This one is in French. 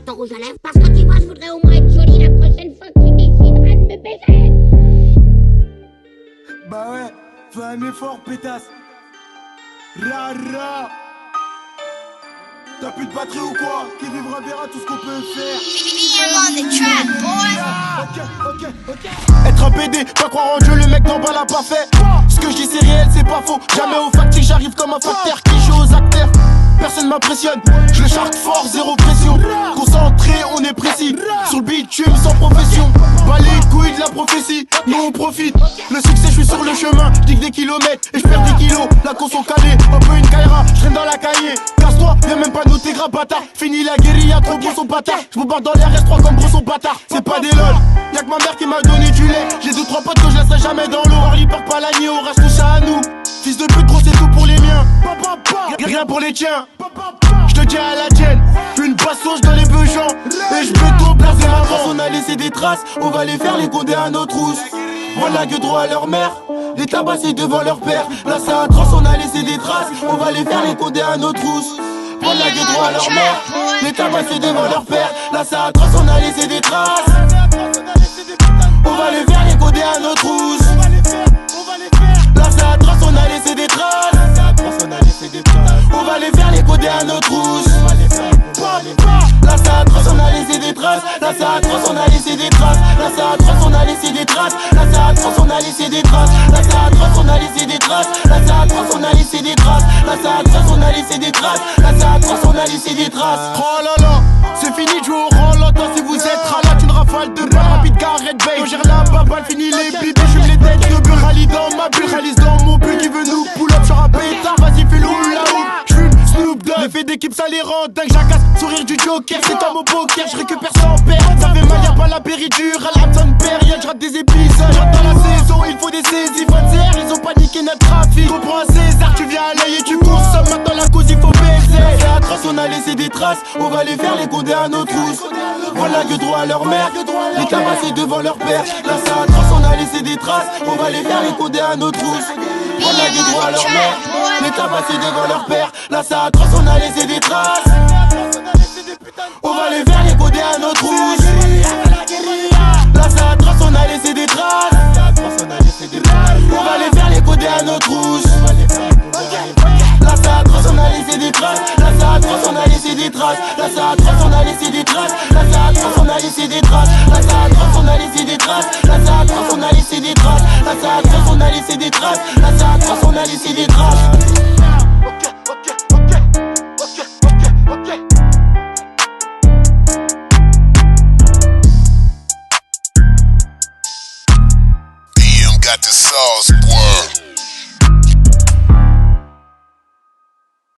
de ton rouge à lèvres. Parce que tu vois, je voudrais au moins être jolie la prochaine fois que tu déciderais de me baiser. Bah ouais, fais un effort, pétasse. Rara. T'as plus de batterie ou quoi? Qui vivra verra tout ce qu'on peut faire. Être un PD, pas croire en Dieu, le mec d'en bas l'a pas fait. Ce que je dis c'est réel, c'est pas faux. Jamais au factique, j'arrive comme un facteur qui joue aux acteurs. Personne m'impressionne, je le charte fort, zéro pression. Concentré, on est précis. Sur le bitume, sans profession. Pas les couilles de la prophétie, nous on profite. Le succès, je suis sur le chemin, je dig des kilomètres et je perds des kilos. La conso calée, un peu une caïra, je traîne dans la cahier. Casse-toi, viens même pas noter gras bâtard. Fini la guérilla, trop gros son bâtard. Je vous barre dans les RS3 comme gros son bâtard. C'est pas des lol, y'a que ma mère qui m'a donné du lait. J'ai 2-3 potes que je laisserai jamais dans l'eau. Harley Park, pas l'agneau, on reste tout ça à nous. Fils de pute, gros, c'est tout pour les miens. Rien pour les tiens. Je te tiens à la tienne. Une basse-sauce dans les beujants. Et je peux tout placer ma trace. On a laissé des traces, on va les faire les condés à nos trousses. Voilà que droit à leur mère. Les tabassés devant leur père. Là c'est atroce, on a laissé des traces. On va les faire les condés à nos trousses. Voilà que droit à leur mère. Les tabassés devant leur père. Là c'est atroce, on a laissé des traces. On va les faire les condés à nos trousses. Là c'est atroce, on a laissé des traces. On va les faire les coder à nos trousses. Là c'est atroce, on a laissé des traces. Là c'est atroce, on a laissé des traces. Là c'est atroce, on a laissé des traces. Là c'est atroce, on a laissé des traces. Là c'est atroce, on a laissé des traces. Là c'est atroce, on a laissé des traces. Là c'est atroce, on a laissé des traces. Là c'est atroce, on a laissé des traces. Oh là là, c'est fini de jouer au Rolota. Si vous êtes ralate, une rafale de balles rapide, Gareth Bale. On gère la baballe, fini les bibes. J'fume les têtes de bulle, rallye dans ma bulle. Réalise dans mon bulle qui veut nous pull up. J'suis un pétard, vas-y fais l'oula ou. J'fume Snoop Dogg. L'effet d'équipe ça les rend dingue. J'acasse, sourire du Joker. C'est comme au poker, j'récupère sans perdre. Ça fait mal, y'a pas la péridure. À la bonne période, j'rate des épisodes. J'rate dans la saison, il faut des saisies. Frontières, ils ont paniqué notre trafic. Comprends un César, tu viens à l'œil et tu consommes. Maintenant la cause, il faut baiser. C'est atroce, on a laissé des traces. On va les faire les condés à nos trousses. Voilà que droit à leur mère. Les tabassés devant leur père. Là c'est atroce, on a laissé des traces. On va les faire les condés à nos trousses. Voilà que droit à leur mère. Les tabassés devant leur père. Là c'est atroce, on a laissé des traces. On va les faire les condés à nos trousses. Là c'est atroce, on a laissé des traces. On va les faire les condés à nos trousses. Là c'est atroce, on a laissé des traces. Là c'est atroce, on a laissé des traces. Là c'est atroce, on a laissé des traces. Là c'est atroce, on a laissé des traces. Là c'est atroce, on a laissé des traces. Là c'est atroce, on a laissé des traces. Là c'est atroce, on a laissé des traces. Là c'est atroce, on a laissé des traces. Got the sauce, boy.